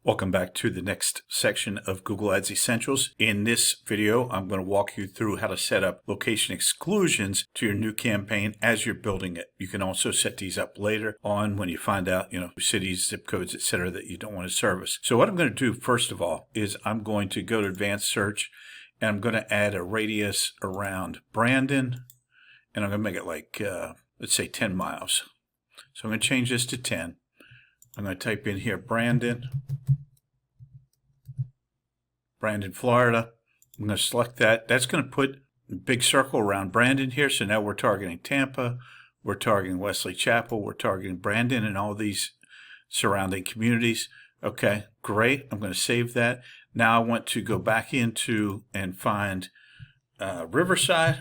Welcome back to the next section of Google Ads Essentials. In this video, I'm going to walk you through how to set up location exclusions to your new campaign as you're building it. You can also set these up later on when you find out, cities, zip codes, etc. that you don't want to service. So what I'm going to do first of all is I'm going to go to advanced search and I'm going to add a radius around Brandon, and I'm going to make it like, let's say 10 miles. So I'm going to change this to 10. I'm going to type in here Brandon, Florida. I'm going to select that. That's going to put a big circle around Brandon here. So now we're targeting Tampa, we're targeting Wesley Chapel, we're targeting Brandon and all these surrounding communities. Okay, great. I'm going to save that. Now I want to go back into and find Riverside.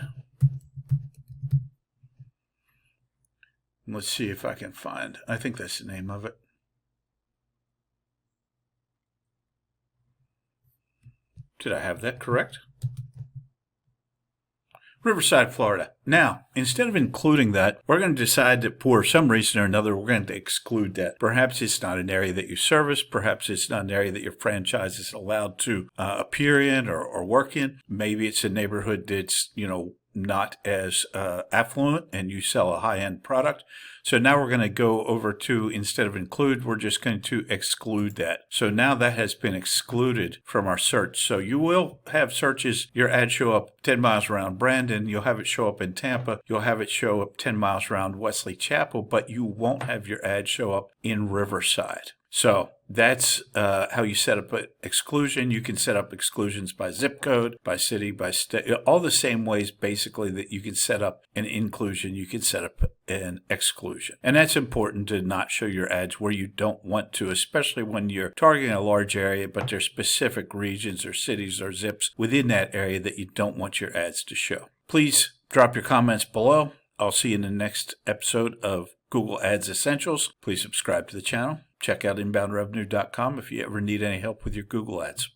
Let's see if I can find, I think that's the name of it. Did I have that correct? Riverside, Florida. Now, instead of including that, we're going to decide that for some reason or another, we're going to exclude that. Perhaps it's not an area that you service. Perhaps it's not an area that your franchise is allowed to appear in or work in. Maybe it's a neighborhood that's, not as affluent and you sell a high-end product. So now we're going to go over to, instead of include, we're just going to exclude that. So now that has been excluded from our search. So you will have searches, your ad show up 10 miles around Brandon, you'll have it show up in Tampa, you'll have it show up 10 miles around Wesley Chapel, but you won't have your ad show up in Riverside. So that's how you set up an exclusion. You can set up exclusions by zip code, by city, by state, all the same ways basically that you can set up an inclusion, you can set up an exclusion. And that's important to not show your ads where you don't want to, especially when you're targeting a large area, but there's specific regions or cities or zips within that area that you don't want your ads to show. Please drop your comments below. I'll see you in the next episode of Google Ads Essentials. Please subscribe to the channel. Check out inboundrevenue.com if you ever need any help with your Google Ads.